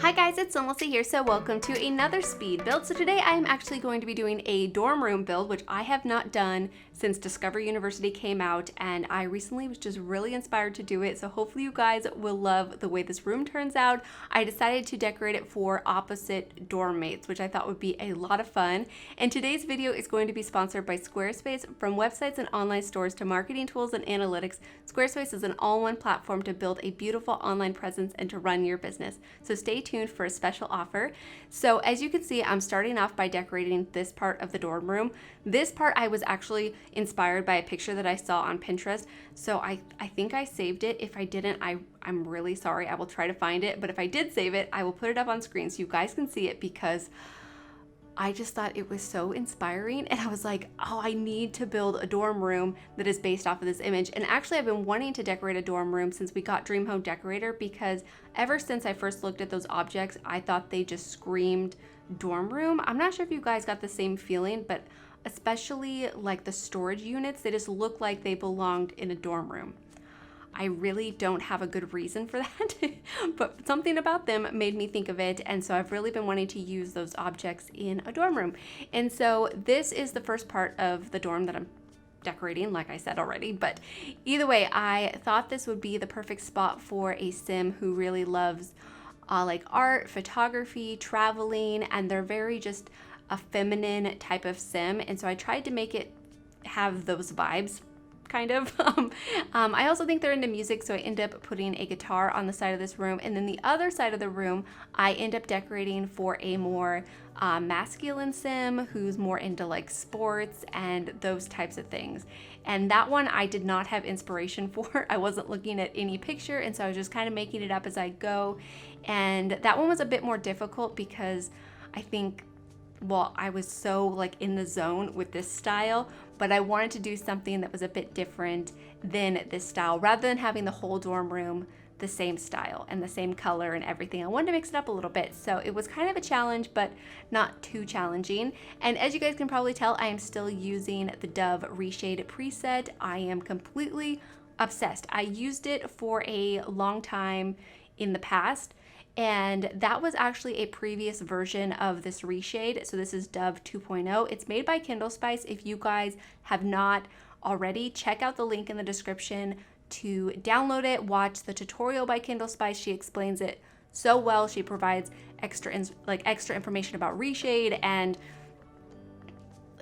Hi guys, it's SimLicy here, so welcome to another speed build. So today I am actually going to be doing a dorm room build, which I have not done since Discover University came out, and I recently was just really inspired to do it, so hopefully you guys will love the way this room turns out. I decided to decorate it for opposite dorm mates, which I thought would be a lot of fun. And today's video is going to be sponsored by Squarespace. From websites and online stores to marketing tools and analytics, Squarespace is an all-in platform to build a beautiful online presence and to run your business. So stay tuned for a special offer. So as you can see, I'm starting off by decorating this part of the dorm room. This part I was actually inspired by a picture that I saw on Pinterest. So I think I saved it. If I didn't, I'm really sorry. I will try to find it. But if I did save it, I will put it up on screen so you guys can see it, because I just thought it was so inspiring, and I was like, oh, I need to build a dorm room that is based off of this image. And actually I've been wanting to decorate a dorm room since we got Dream Home Decorator, because ever since I first looked at those objects, I thought they just screamed dorm room. I'm not sure if you guys got the same feeling, but especially like the storage units, they just look like they belonged in a dorm room. I really don't have a good reason for that, but something about them made me think of it, and so I've really been wanting to use those objects in a dorm room. And so this is the first part of the dorm that I'm decorating, like I said already, but either way, I thought this would be the perfect spot for a sim who really loves like art, photography, traveling, and they're very just a feminine type of sim, and so I tried to make it have those vibes, kind of. I also think they're into music, so I end up putting a guitar on the side of this room, and then the other side of the room I end up decorating for a more masculine sim who's more into like sports and those types of things. And that one I did not have inspiration for. I wasn't looking at any picture, and so I was just kind of making it up as I go. And that one was a bit more difficult because I think, well, I was so like in the zone with this style, but I wanted to do something that was a bit different than this style. Rather than having the whole dorm room the same style and the same color and everything, I wanted to mix it up a little bit. So it was kind of a challenge, but not too challenging. And as you guys can probably tell, I am still using the Dove Reshade preset. I am completely obsessed. I used it for a long time in the past, and that was actually a previous version of this reshade. So this is Dove 2.0. It's made by Candelion. If you guys have not already, check out the link in the description to download it. Watch the tutorial by Candelion. She explains it so well. She provides extra information about reshade, and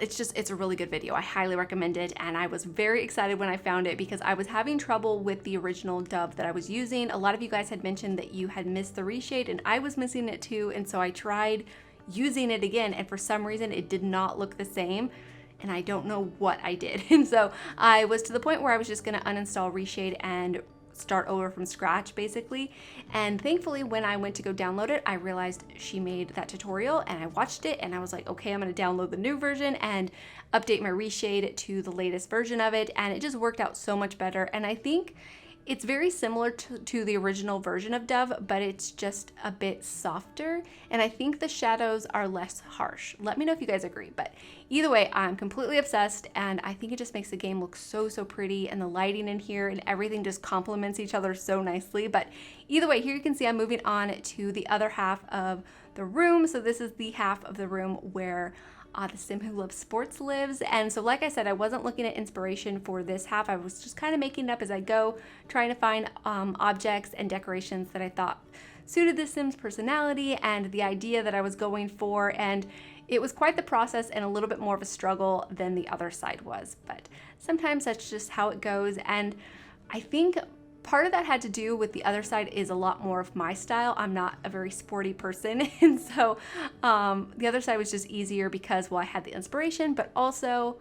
it's a really good video. I highly recommend it, and I was very excited when I found it because I was having trouble with the original Dove that I was using. A lot of you guys had mentioned that you had missed the reshade, and I was missing it too, and so I tried using it again, and for some reason it did not look the same, and I don't know what I did. And so I was to the point where I was just gonna uninstall Reshade and start over from scratch basically. And thankfully when I went to go download it, I realized she made that tutorial, and I watched it and I was like, okay, I'm gonna download the new version and update my reshade to the latest version of it, and it just worked out so much better. And I think it's very similar to the original version of Dove, but it's just a bit softer, and I think the shadows are less harsh. Let me know if you guys agree, but either way, I'm completely obsessed, and I think it just makes the game look so pretty, and the lighting in here and everything just complements each other so nicely. But either way, here you can see I'm moving on to the other half of the room. So this is the half of the room where the sim who loves sports lives. And so like I said, I wasn't looking at inspiration for this half. I was just kind of making it up as I go, trying to find objects and decorations that I thought suited the sim's personality and the idea that I was going for. And it was quite the process and a little bit more of a struggle than the other side was, but sometimes that's just how it goes. And I think part of that had to do with the other side is a lot more of my style. I'm not a very sporty person, and so the other side was just easier because, well, I had the inspiration, but also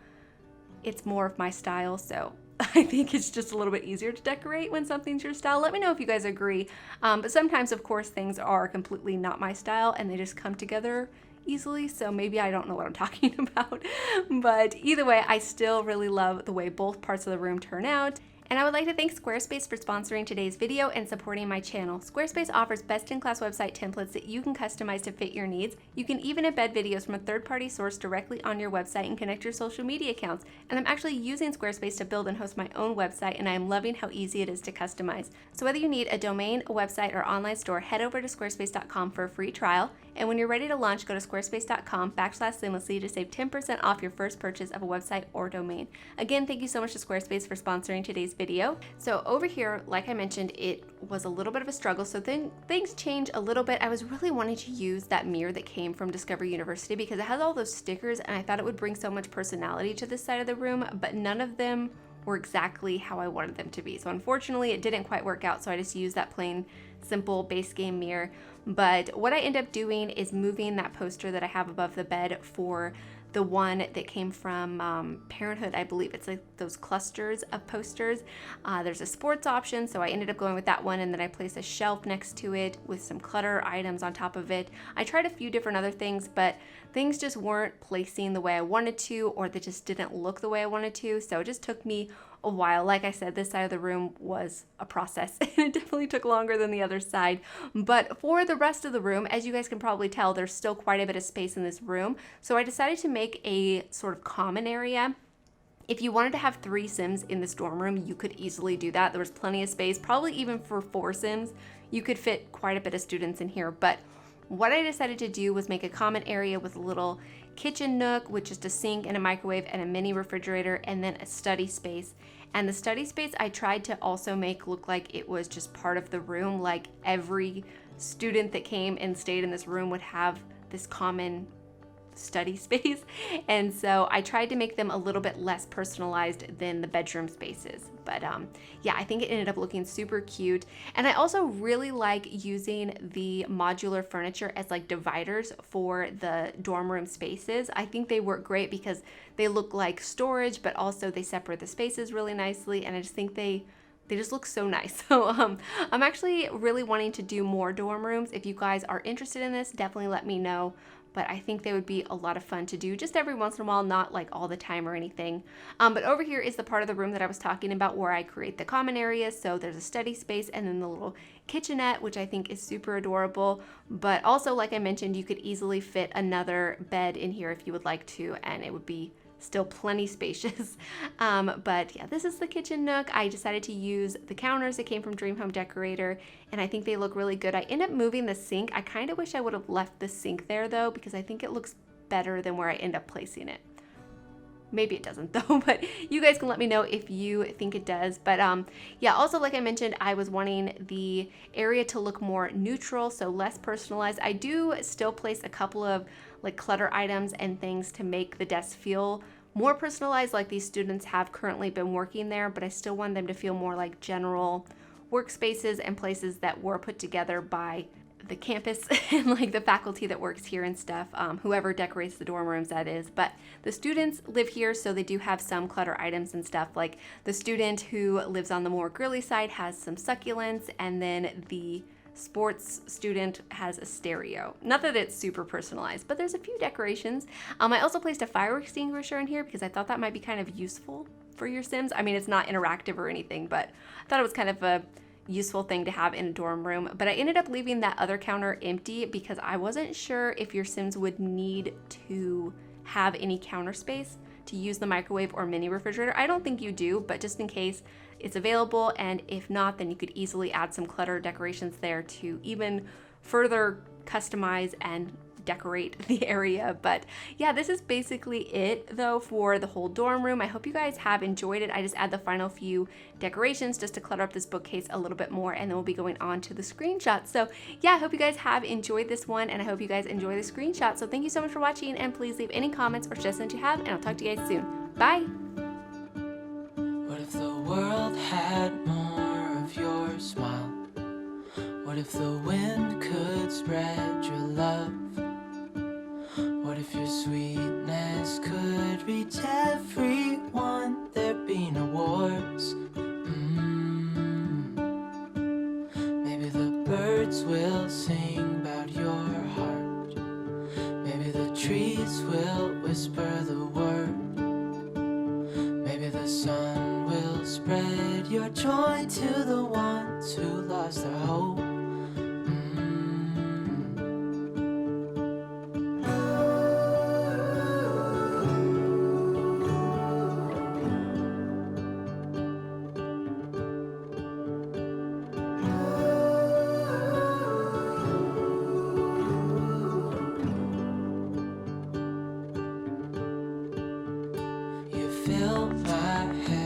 it's more of my style. So I think it's just a little bit easier to decorate when something's your style. Let me know if you guys agree. But sometimes, of course, things are completely not my style and they just come together easily, so maybe I don't know what I'm talking about. But either way, I still really love the way both parts of the room turn out. And I would like to thank Squarespace for sponsoring today's video and supporting my channel. Squarespace offers best-in-class website templates that you can customize to fit your needs. You can even embed videos from a third-party source directly on your website and connect your social media accounts. And I'm actually using Squarespace to build and host my own website, and I am loving how easy it is to customize. So whether you need a domain, a website, or online store, head over to squarespace.com for a free trial. And when you're ready to launch, go to squarespace.com/SimLicy to save 10% off your first purchase of a website or domain. Again, thank you so much to Squarespace for sponsoring today's video. So over here, like I mentioned, it was a little bit of a struggle, so things changed a little bit. I was really wanting to use that mirror that came from Discovery University because it has all those stickers, and I thought it would bring so much personality to this side of the room, but none of them were exactly how I wanted them to be. So unfortunately, it didn't quite work out, so I just used that plain, simple base game mirror. But what I end up doing is moving that poster that I have above the bed for the one that came from Parenthood, I believe. It's like those clusters of posters. There's a sports option, so I ended up going with that one, and then I placed a shelf next to it with some clutter items on top of it. I tried a few different other things, but things just weren't placing the way I wanted to, or they just didn't look the way I wanted to, so it just took me a while. Like I said, this side of the room was a process, and it definitely took longer than the other side. But for the rest of the room, as you guys can probably tell, there's still quite a bit of space in this room, so I decided to make a sort of common area. If you wanted to have 3 Sims in this dorm room, you could easily do that. There was plenty of space, probably even for 4 Sims. You could fit quite a bit of students in here, but what I decided to do was make a common area with a little kitchen nook with just a sink and a microwave and a mini refrigerator, and then a study space. And the study space I tried to also make look like it was just part of the room, like every student that came and stayed in this room would have this common study space. And so I tried to make them a little bit less personalized than the bedroom spaces. But yeah, I think it ended up looking super cute. And I also really like using the modular furniture as like dividers for the dorm room spaces. I think they work great because they look like storage, but also they separate the spaces really nicely. And I just think they just look so nice. So I'm actually really wanting to do more dorm rooms. If you guys are interested in this, definitely let me know. But I think they would be a lot of fun to do just every once in a while, not like all the time or anything. But over here is the part of the room that I was talking about where I create the common areas. So there's a study space and then the little kitchenette, which I think is super adorable. But also, like I mentioned, you could easily fit another bed in here if you would like to, and it would be still plenty spacious. But yeah, this is the kitchen nook. I decided to use the counters that came from Dream Home Decorator, and I think they look really good. I ended up moving the sink. I kind of wish I would have left the sink there though, because I think it looks better than where I end up placing it. Maybe it doesn't though, but you guys can let me know if you think it does. But yeah, also like I mentioned, I was wanting the area to look more neutral, so less personalized. I do still place a couple of like clutter items and things to make the desk feel more personalized, like these students have currently been working there, but I still want them to feel more like general workspaces and places that were put together by the campus and like the faculty that works here and stuff, whoever decorates the dorm rooms, that is. But the students live here, so they do have some clutter items and stuff. Like the student who lives on the more girly side has some succulents, and then the sports student has a stereo. Not that it's super personalized, but there's a few decorations. I also placed a fire extinguisher in here because I thought that might be kind of useful for your Sims. I mean, it's not interactive or anything, but I thought it was kind of a useful thing to have in a dorm room. But I ended up leaving that other counter empty because I wasn't sure if your Sims would need to have any counter space to use the microwave or mini refrigerator. I don't think you do, but just in case, it's available, and if not, then you could easily add some clutter decorations there to even further customize and decorate the area. But yeah, this is basically it though for the whole dorm room. I hope you guys have enjoyed it. I just add the final few decorations just to clutter up this bookcase a little bit more, and then we'll be going on to the screenshots. So yeah, I hope you guys have enjoyed this one, and I hope you guys enjoy the screenshot. So thank you so much for watching, and please leave any comments or suggestions you have, and I'll talk to you guys soon. Bye! What if the world had more of your smile? What if the wind could spread your love? What if your sweetness could reach everyone? There'd be no wars. Maybe the birds will sing about your heart. Maybe the trees will whisper the word. Maybe the sun will spread spread your joy to the ones who lost their hope. You fill my head